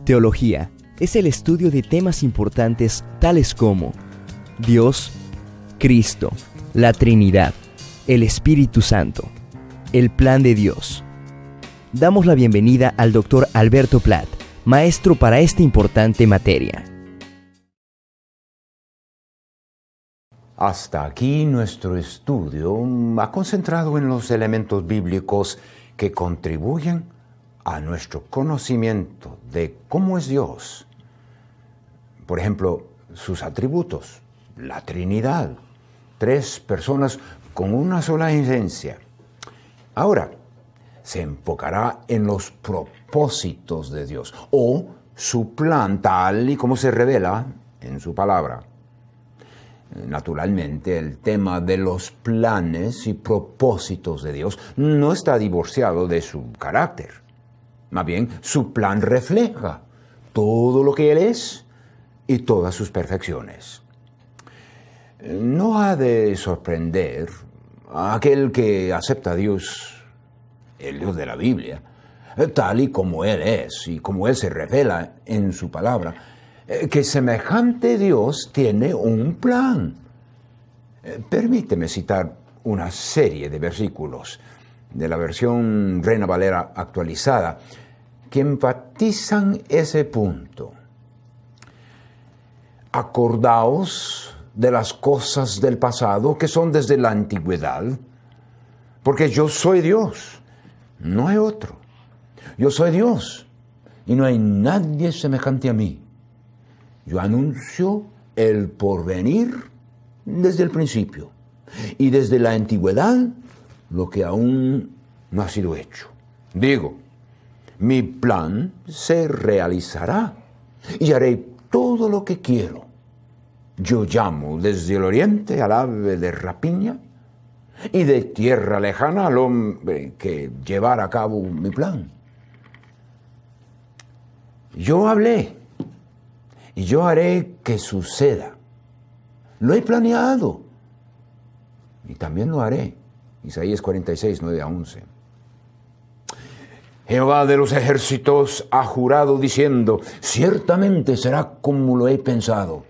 Teología es el estudio de temas importantes tales como Dios, Cristo, la Trinidad, el Espíritu Santo, el plan de Dios. Damos la bienvenida al Dr. Alberto Platt, maestro para esta importante materia. Hasta aquí nuestro estudio ha concentrado en los elementos bíblicos que contribuyen a nuestro conocimiento de cómo es Dios. Por ejemplo, sus atributos, la Trinidad, 3 personas con una sola esencia. Ahora, se enfocará en los propósitos de Dios o su plan tal y como se revela en su palabra. Naturalmente, el tema de los planes y propósitos de Dios no está divorciado de su carácter. Más bien, su plan refleja todo lo que Él es y todas sus perfecciones. No ha de sorprender a aquel que acepta a Dios, el Dios de la Biblia, tal y como Él es y como Él se revela en su palabra, que semejante Dios tiene un plan. Permíteme citar una serie de versículos de la versión Reina Valera actualizada que enfatizan ese punto. Acordaos de las cosas del pasado que son desde la antigüedad, porque yo soy Dios, no hay otro. Yo soy Dios y no hay nadie semejante a mí. Yo anuncio el porvenir desde el principio y desde la antigüedad lo que aún no ha sido hecho. Digo, mi plan se realizará y haré todo lo que quiero. Yo llamo desde el oriente al ave de rapiña y de tierra lejana al hombre que llevará a cabo mi plan. Yo hablé y yo haré que suceda. Lo he planeado y también lo haré. Isaías 46, 9 a 11. Jehová de los ejércitos ha jurado diciendo, ciertamente será como lo he pensado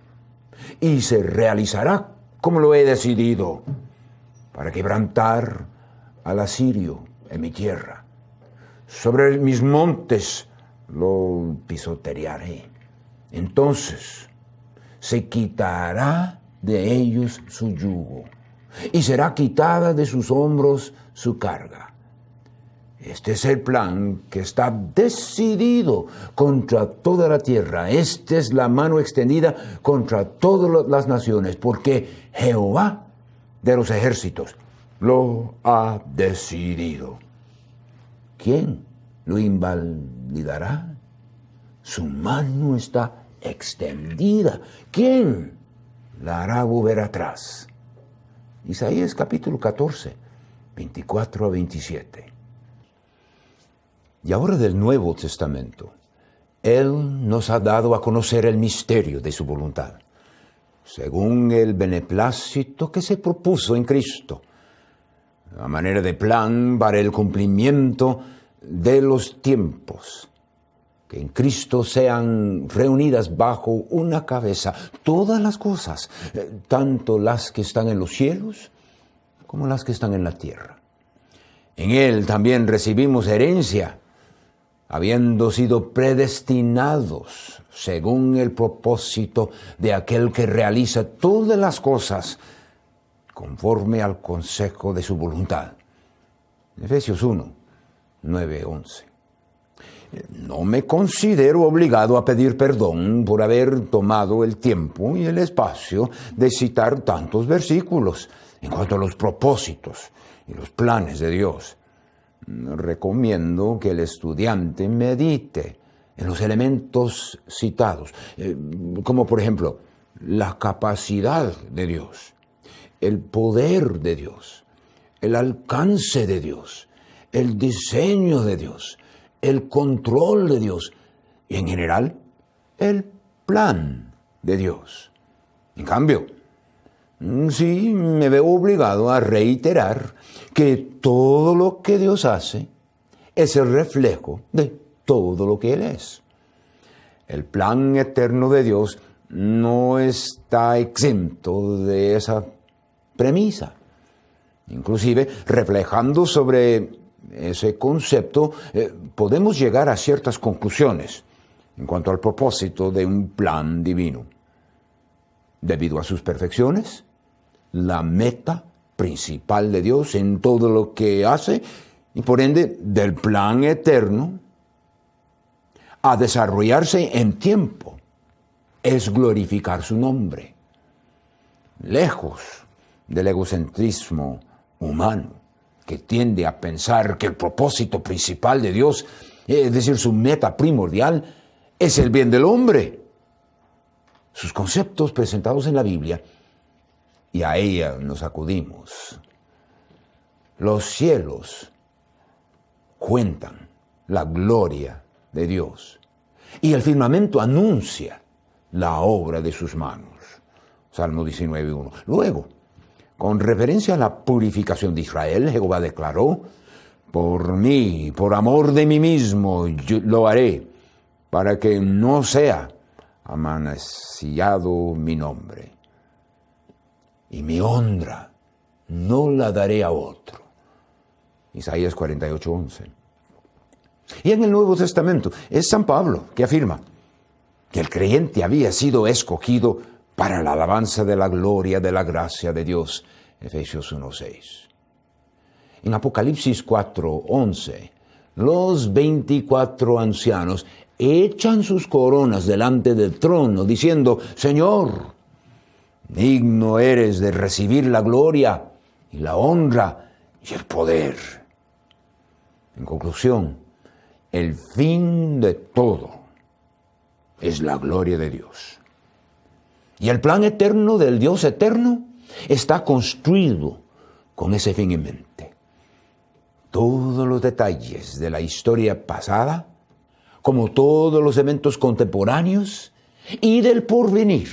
y se realizará como lo he decidido, para quebrantar al asirio en mi tierra. Sobre mis montes lo pisotearé. Entonces se quitará de ellos su yugo y será quitada de sus hombros su carga. Este es el plan que está decidido contra toda la tierra. Esta es la mano extendida contra todas las naciones, porque Jehová de los ejércitos lo ha decidido. ¿Quién lo invalidará? Su mano está extendida. ¿Quién la hará volver atrás? Isaías capítulo 14, 24 a 27. Y ahora del Nuevo Testamento, Él nos ha dado a conocer el misterio de su voluntad, según el beneplácito que se propuso en Cristo, a manera de plan para el cumplimiento de los tiempos, que en Cristo sean reunidas bajo una cabeza todas las cosas, tanto las que están en los cielos como las que están en la tierra. En Él también recibimos herencia, habiendo sido predestinados según el propósito de aquel que realiza todas las cosas conforme al consejo de su voluntad. Efesios 1, 9, 11. No me considero obligado a pedir perdón por haber tomado el tiempo y el espacio de citar tantos versículos en cuanto a los propósitos y los planes de Dios. Recomiendo que el estudiante medite en los elementos citados, como por ejemplo la capacidad de Dios, el poder de Dios, el alcance de Dios, el diseño de Dios, el control de Dios y en general el plan de Dios. En cambio, sí me veo obligado a reiterar que todo lo que Dios hace es el reflejo de todo lo que Él es. El plan eterno de Dios no está exento de esa premisa. Inclusive, reflejando sobre ese concepto, podemos llegar a ciertas conclusiones en cuanto al propósito de un plan divino. Debido a sus perfecciones, la meta principal de Dios en todo lo que hace, y por ende del plan eterno a desarrollarse en tiempo, es glorificar su nombre. Lejos del egocentrismo humano que tiende a pensar que el propósito principal de Dios, es decir, su meta primordial, es el bien del hombre. Sus conceptos presentados en la Biblia, y a ella nos acudimos. Los cielos cuentan la gloria de Dios y el firmamento anuncia la obra de sus manos. Salmo 19:1. Luego, con referencia a la purificación de Israel, Jehová declaró: por mí, por amor de mí mismo, yo lo haré, para que no sea amancillado mi nombre. Y mi honra no la daré a otro. Isaías 48:11. Y en el Nuevo Testamento es San Pablo que afirma que el creyente había sido escogido para la alabanza de la gloria de la gracia de Dios. Efesios 1:6. En Apocalipsis 4:11, los 24 ancianos echan sus coronas delante del trono, diciendo: Señor, digno eres de recibir la gloria y la honra y el poder. En conclusión, el fin de todo es la gloria de Dios. Y el plan eterno del Dios eterno está construido con ese fin en mente. Todos los detalles de la historia pasada, como todos los eventos contemporáneos y del porvenir,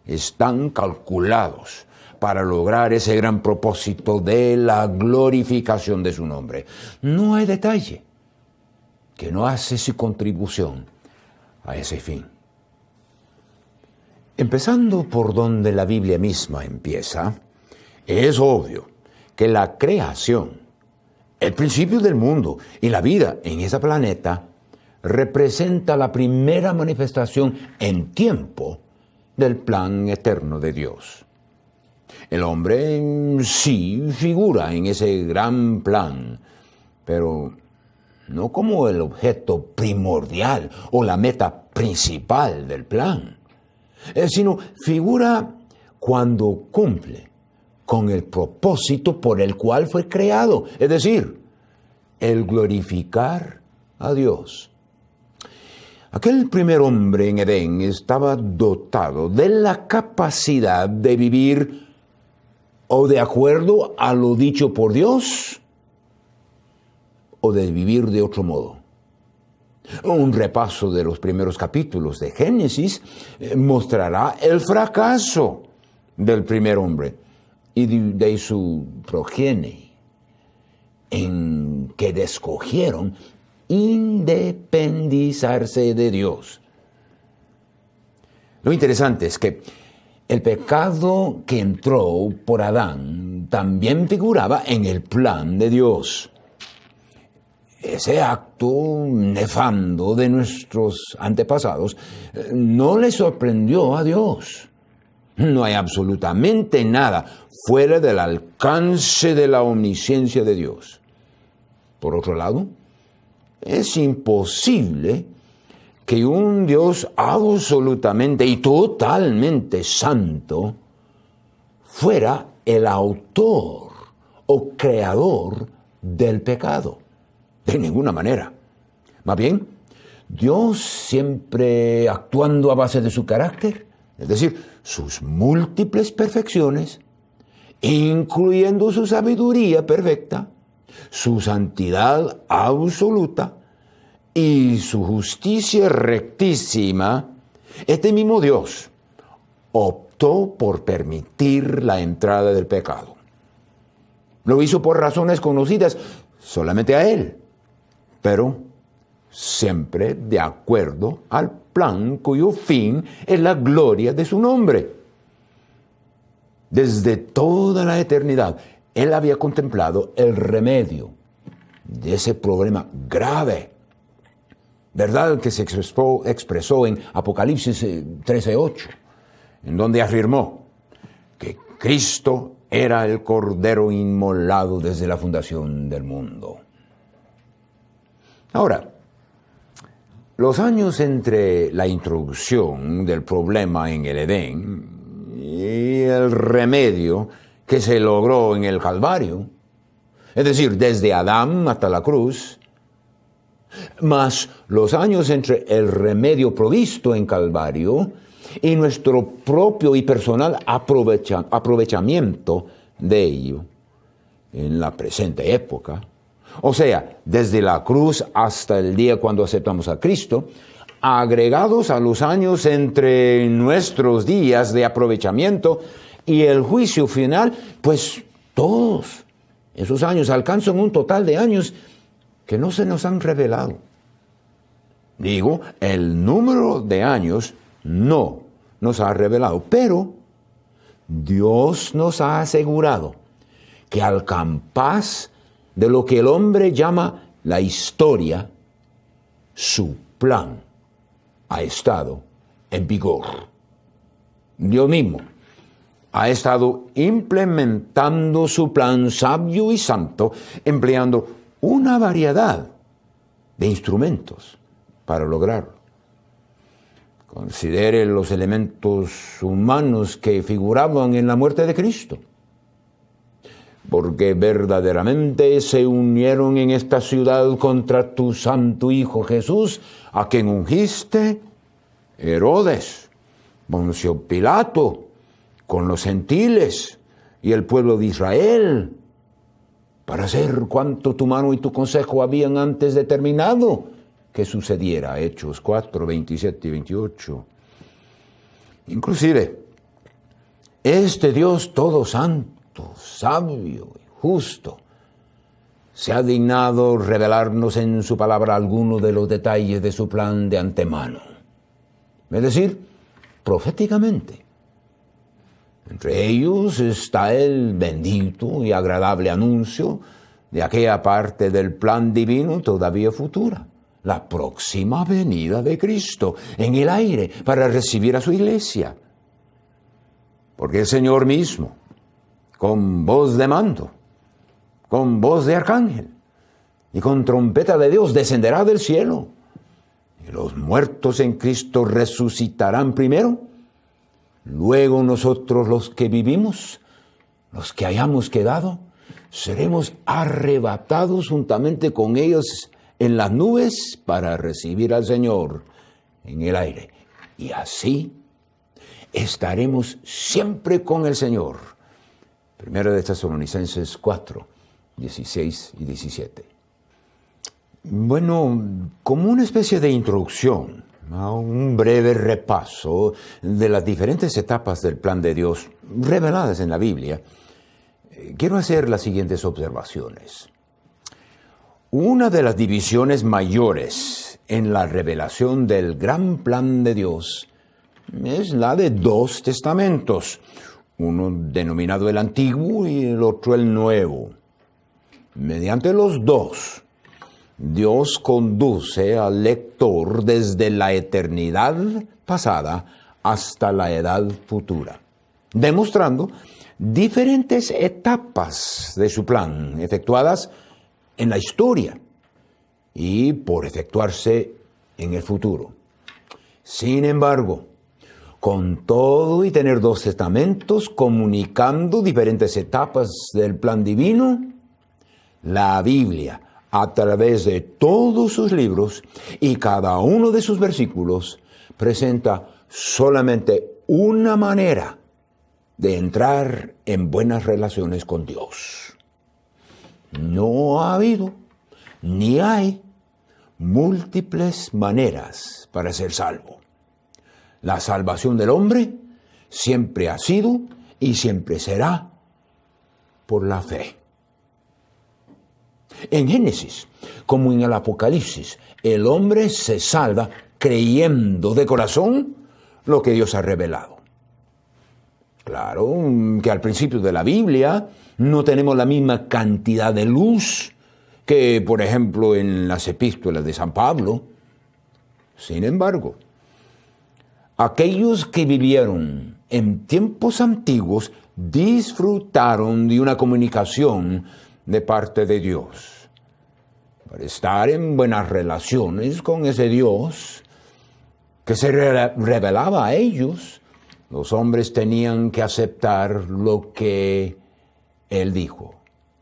están calculados para lograr ese gran propósito de la glorificación de su nombre. No hay detalle que no hace su contribución a ese fin. Empezando por donde la Biblia misma empieza, es obvio que la creación, el principio del mundo y la vida en ese planeta representa la primera manifestación en tiempo del plan eterno de Dios. El hombre sí figura en ese gran plan, pero no como el objeto primordial o la meta principal del plan, sino figura cuando cumple con el propósito por el cual fue creado, es decir, el glorificar a Dios. Aquel primer hombre en Edén estaba dotado de la capacidad de vivir o de acuerdo a lo dicho por Dios o de vivir de otro modo. Un repaso de los primeros capítulos de Génesis mostrará el fracaso del primer hombre y de su progenie, en que escogieron independizarse de Dios. Lo interesante es que el pecado que entró por Adán también figuraba en el plan de Dios. Ese acto nefando de nuestros antepasados no le sorprendió a Dios. No hay absolutamente nada fuera del alcance de la omnisciencia de Dios. Por otro lado, es imposible que un Dios absolutamente y totalmente santo fuera el autor o creador del pecado. De ninguna manera. Más bien, Dios siempre actuando a base de su carácter, es decir, sus múltiples perfecciones, incluyendo su sabiduría perfecta, su santidad absoluta y su justicia rectísima, este mismo Dios optó por permitir la entrada del pecado. Lo hizo por razones conocidas solamente a Él, pero siempre de acuerdo al plan cuyo fin es la gloria de su nombre. Desde toda la eternidad, Él había contemplado el remedio de ese problema grave, ¿verdad? Que se expresó en Apocalipsis 13:8, en donde afirmó que Cristo era el Cordero inmolado desde la fundación del mundo. Ahora, los años entre la introducción del problema en el Edén y el remedio que se logró en el Calvario, es decir, desde Adán hasta la cruz, más los años entre el remedio provisto en Calvario y nuestro propio y personal aprovechamiento de ello en la presente época, o sea, desde la cruz hasta el día cuando aceptamos a Cristo, agregados a los años entre nuestros días de aprovechamiento y el juicio final, pues todos esos años alcanzan un total de años que no se nos han revelado. Digo, el número de años no nos ha revelado, pero Dios nos ha asegurado que al compás de lo que el hombre llama la historia, su plan ha estado en vigor. Dios mismo ha estado implementando su plan sabio y santo, empleando una variedad de instrumentos para lograrlo. Considere los elementos humanos que figuraban en la muerte de Cristo, porque verdaderamente se unieron en esta ciudad contra tu santo Hijo Jesús, a quien ungiste Herodes, Poncio Pilato, con los gentiles y el pueblo de Israel, para hacer cuanto tu mano y tu consejo habían antes determinado que sucediera. Hechos 4, 27 y 28. Inclusive, este Dios todo santo, sabio y justo, se ha dignado revelarnos en su palabra algunos de los detalles de su plan de antemano. Es decir, proféticamente. Entre ellos está el bendito y agradable anuncio de aquella parte del plan divino todavía futura, la próxima venida de Cristo en el aire para recibir a su iglesia. Porque el Señor mismo, con voz de mando, con voz de arcángel y con trompeta de Dios, descenderá del cielo. Y los muertos en Cristo resucitarán primero. Luego nosotros los que vivimos, los que hayamos quedado, seremos arrebatados juntamente con ellos en las nubes para recibir al Señor en el aire. Y así estaremos siempre con el Señor. Primero de Tesalonicenses 4, 16 y 17. Bueno, como una especie de introducción, un breve repaso de las diferentes etapas del plan de Dios reveladas en la Biblia, quiero hacer las siguientes observaciones. Una de las divisiones mayores en la revelación del gran plan de Dios es la de dos testamentos, uno denominado el Antiguo y el otro el Nuevo. Mediante los dos, Dios conduce al lector desde la eternidad pasada hasta la edad futura, demostrando diferentes etapas de su plan efectuadas en la historia y por efectuarse en el futuro. Sin embargo, con todo y tener dos testamentos comunicando diferentes etapas del plan divino, la Biblia, a través de todos sus libros y cada uno de sus versículos, presenta solamente una manera de entrar en buenas relaciones con Dios. No ha habido, ni hay, múltiples maneras para ser salvo. La salvación del hombre siempre ha sido y siempre será por la fe. En Génesis, como en el Apocalipsis, el hombre se salva creyendo de corazón lo que Dios ha revelado. Claro que al principio de la Biblia no tenemos la misma cantidad de luz que, por ejemplo, en las epístolas de San Pablo. Sin embargo, aquellos que vivieron en tiempos antiguos disfrutaron de una comunicación de parte de Dios. Para estar en buenas relaciones con ese Dios que se revelaba a ellos, los hombres tenían que aceptar lo que Él dijo.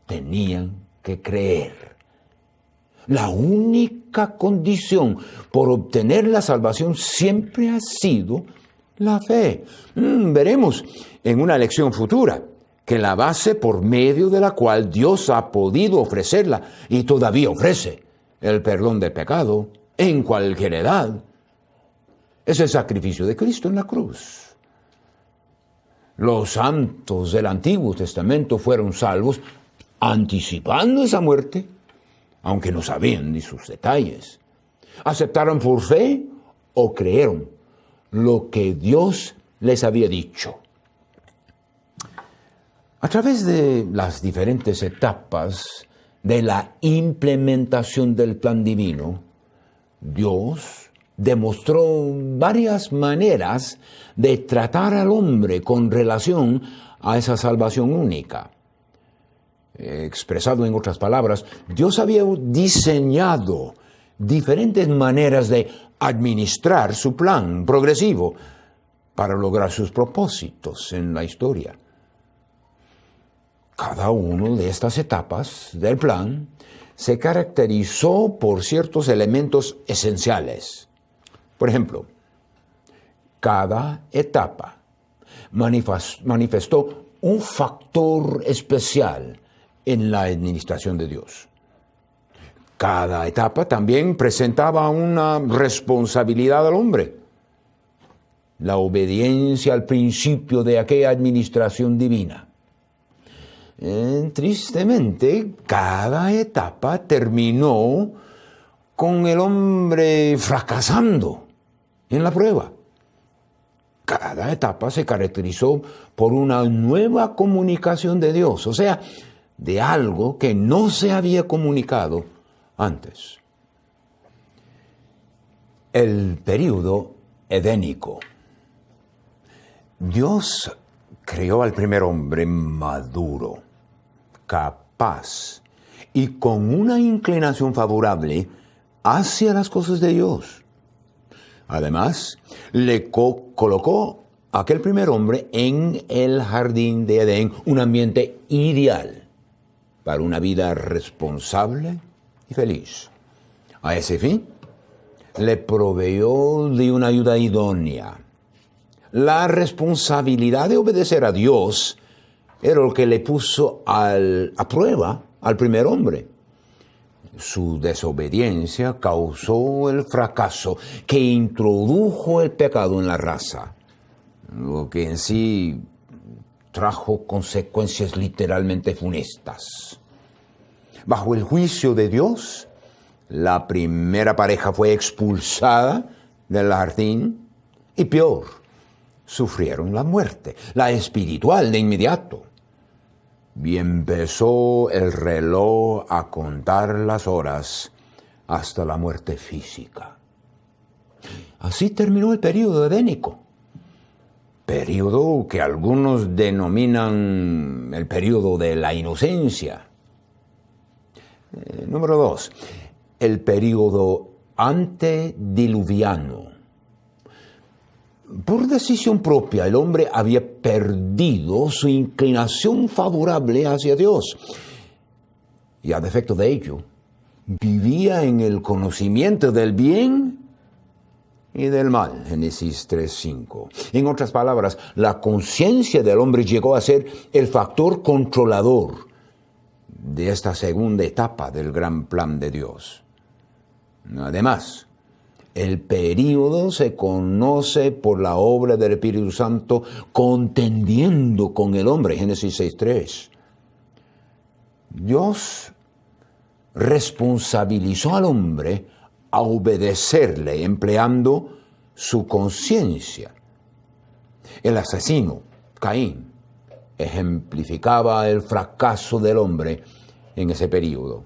Tenían que creer. La única condición por obtener la salvación siempre ha sido la fe. Veremos en una lección futura que la base por medio de la cual Dios ha podido ofrecerla y todavía ofrece el perdón del pecado en cualquier edad es el sacrificio de Cristo en la cruz. Los santos del Antiguo Testamento fueron salvos anticipando esa muerte, aunque no sabían ni sus detalles. Aceptaron por fe o creyeron lo que Dios les había dicho. A través de las diferentes etapas de la implementación del plan divino, Dios demostró varias maneras de tratar al hombre con relación a esa salvación única. Expresado en otras palabras, Dios había diseñado diferentes maneras de administrar su plan progresivo para lograr sus propósitos en la historia. Cada una de estas etapas del plan se caracterizó por ciertos elementos esenciales. Por ejemplo, cada etapa manifestó un factor especial en la administración de Dios. Cada etapa también presentaba una responsabilidad al hombre. La obediencia al principio de aquella administración divina. Tristemente, cada etapa terminó con el hombre fracasando en la prueba. Cada etapa se caracterizó por una nueva comunicación de Dios, o sea, de algo que no se había comunicado antes. El período edénico. Dios creó al primer hombre maduro, capaz y con una inclinación favorable hacia las cosas de Dios. Además, le colocó a aquel primer hombre en el jardín de Edén, un ambiente ideal para una vida responsable y feliz. A ese fin, le proveyó de una ayuda idónea. La responsabilidad de obedecer a Dios era lo que le puso a prueba al primer hombre. Su desobediencia causó el fracaso que introdujo el pecado en la raza, lo que en sí trajo consecuencias literalmente funestas. Bajo el juicio de Dios, la primera pareja fue expulsada del jardín y peor, sufrieron la muerte, la espiritual de inmediato. Y empezó el reloj a contar las horas hasta la muerte física. Así terminó el período edénico, período que algunos denominan el período de la inocencia. Número 2, el período antediluviano. Por decisión propia, el hombre había perdido su inclinación favorable hacia Dios. Y a defecto de ello, vivía en el conocimiento del bien y del mal. Génesis 3:5. En otras palabras, la conciencia del hombre llegó a ser el factor controlador de esta segunda etapa del gran plan de Dios. Además, el período se conoce por la obra del Espíritu Santo contendiendo con el hombre, Génesis 6:3. Dios responsabilizó al hombre a obedecerle empleando su conciencia. El asesino, Caín, ejemplificaba el fracaso del hombre en ese período.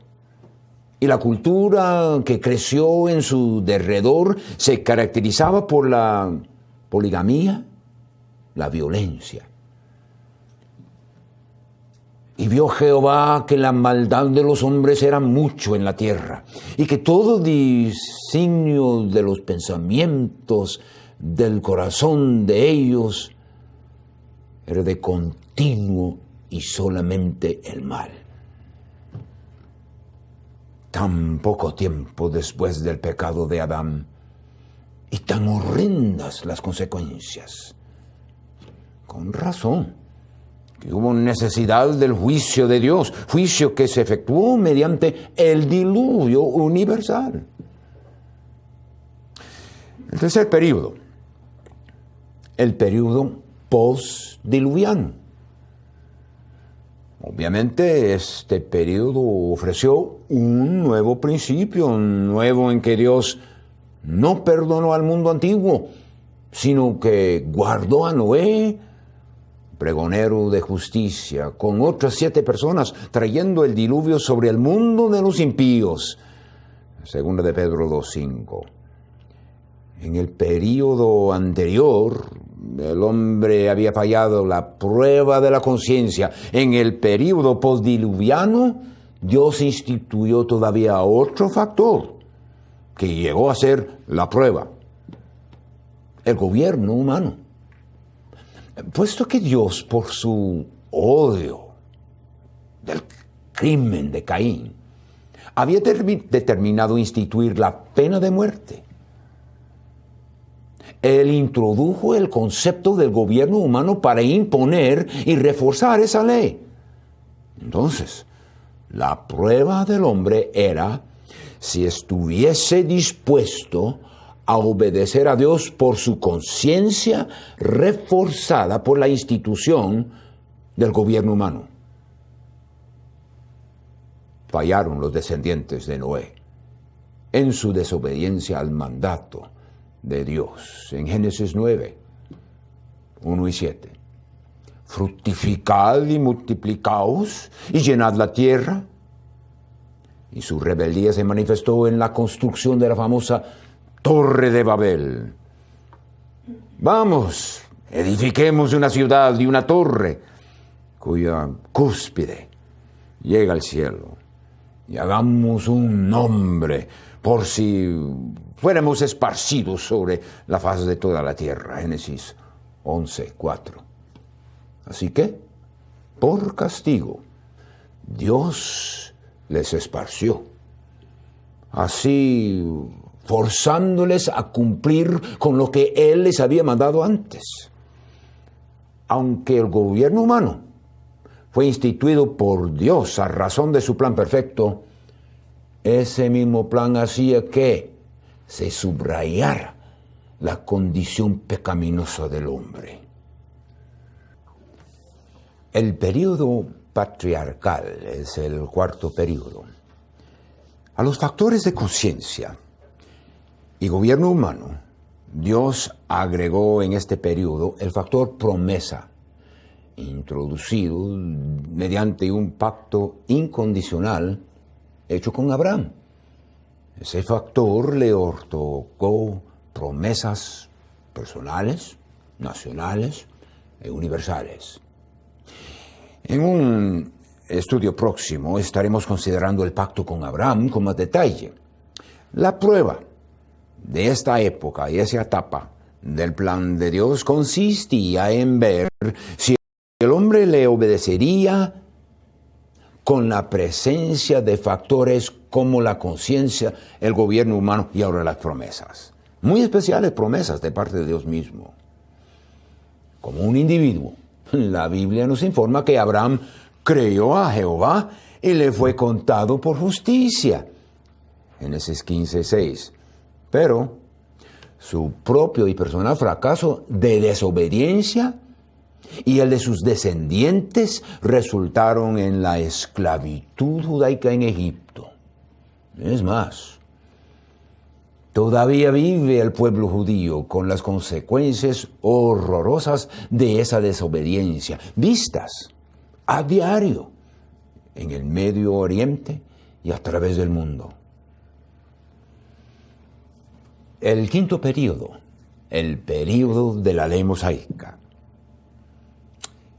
Y la cultura que creció en su derredor se caracterizaba por la poligamía, la violencia. Y vio Jehová que la maldad de los hombres era mucho en la tierra, y que todo designio de los pensamientos del corazón de ellos era de continuo y solamente el mal. Tan poco tiempo después del pecado de Adán, y tan horrendas las consecuencias. Con razón, que hubo necesidad del juicio de Dios, juicio que se efectuó mediante el diluvio universal. El tercer periodo, el periodo postdiluviano. Obviamente este periodo ofreció un nuevo principio, nuevo en que Dios no perdonó al mundo antiguo, sino que guardó a Noé, pregonero de justicia, con otras 7 personas, trayendo el diluvio sobre el mundo de los impíos. Segunda de Pedro 2:5. En el período anterior, el hombre había fallado la prueba de la conciencia. En el período postdiluviano, Dios instituyó todavía otro factor que llegó a ser la prueba: el gobierno humano. Puesto que Dios, por su odio del crimen de Caín, había determinado instituir la pena de muerte, Él introdujo el concepto del gobierno humano para imponer y reforzar esa ley. Entonces, la prueba del hombre era si estuviese dispuesto a obedecer a Dios por su conciencia reforzada por la institución del gobierno humano. Fallaron los descendientes de Noé en su desobediencia al mandato de Dios. En Génesis 9, 1 y 7. Fructificad y multiplicaos y llenad la tierra. Y su rebeldía se manifestó en la construcción de la famosa Torre de Babel. Vamos, edifiquemos una ciudad y una torre cuya cúspide llega al cielo, y hagamos un nombre por si fuéramos esparcidos sobre la faz de toda la tierra. Génesis 11:4. Así que, por castigo, Dios les esparció, así forzándoles a cumplir con lo que Él les había mandado antes. Aunque el gobierno humano fue instituido por Dios a razón de su plan perfecto, ese mismo plan hacía que se subrayara la condición pecaminosa del hombre. El período patriarcal es el cuarto período. A los factores de conciencia y gobierno humano, Dios agregó en este período el factor promesa, introducido mediante un pacto incondicional hecho con Abraham. Ese factor le otorgó promesas personales, nacionales y universales. En un estudio próximo estaremos considerando el pacto con Abraham con más detalle. La prueba de esta época y esa etapa del plan de Dios consistía en ver si el hombre le obedecería con la presencia de factores como la conciencia, el gobierno humano y ahora las promesas. Muy especiales promesas de parte de Dios mismo. Como un individuo, la Biblia nos informa que Abraham creyó a Jehová y le fue contado por justicia. Génesis 15:6. Pero su propio y personal fracaso de desobediencia y el de sus descendientes resultaron en la esclavitud judaica en Egipto. Es más, todavía vive el pueblo judío con las consecuencias horrorosas de esa desobediencia, vistas a diario en el Medio Oriente y a través del mundo. El quinto período, el período de la ley mosaica.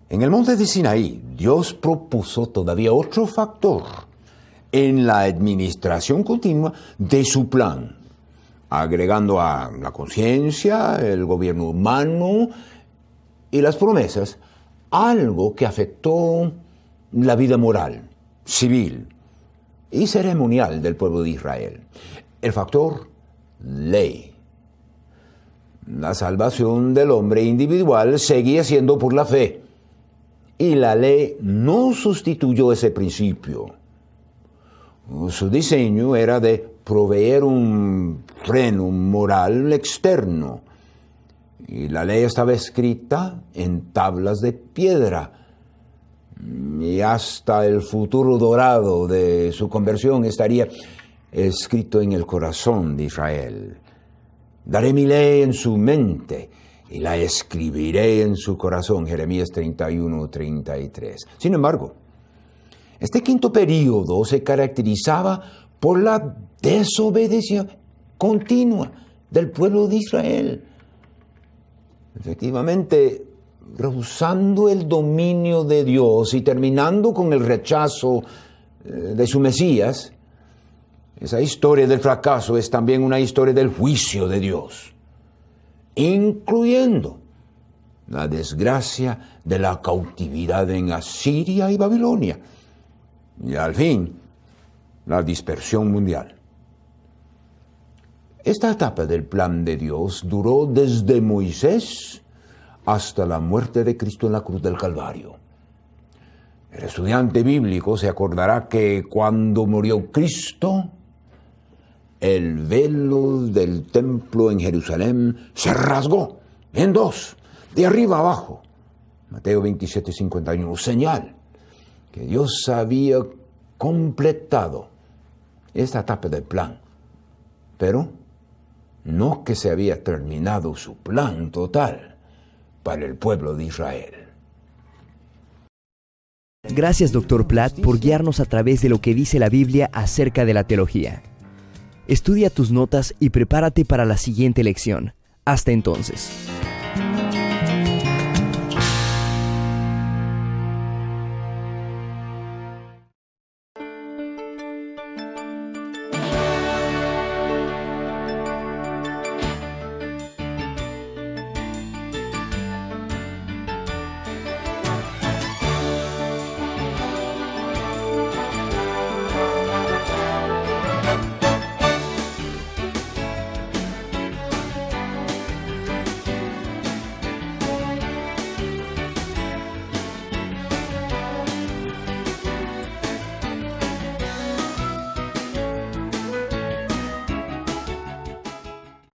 En el monte de Sinaí, Dios propuso todavía otro factor en la administración continua de su plan, agregando a la conciencia, el gobierno humano y las promesas, algo que afectó la vida moral, civil y ceremonial del pueblo de Israel. El factor ley. La salvación del hombre individual seguía siendo por la fe, y la ley no sustituyó ese principio. Su diseño era de proveer un freno moral externo, y la ley estaba escrita en tablas de piedra, y hasta el futuro dorado de su conversión estaría escrito en el corazón de Israel. Daré mi ley en su mente y la escribiré en su corazón. Jeremías 31:33. Sin embargo, este quinto período se caracterizaba por la desobediencia continua del pueblo de Israel. Efectivamente, rehusando el dominio de Dios y terminando con el rechazo de su Mesías. Esa historia del fracaso es también una historia del juicio de Dios, incluyendo la desgracia de la cautividad en Asiria y Babilonia, y al fin, la dispersión mundial. Esta etapa del plan de Dios duró desde Moisés hasta la muerte de Cristo en la cruz del Calvario. El estudiante bíblico se acordará que cuando murió Cristo, el velo del templo en Jerusalén se rasgó en dos, de arriba abajo. Mateo 27:51, señal que Dios había completado esta etapa del plan, pero no que se había terminado su plan total para el pueblo de Israel. Gracias, Dr. Platt, por guiarnos a través de lo que dice la Biblia acerca de la teología. Estudia tus notas y prepárate para la siguiente lección. Hasta entonces.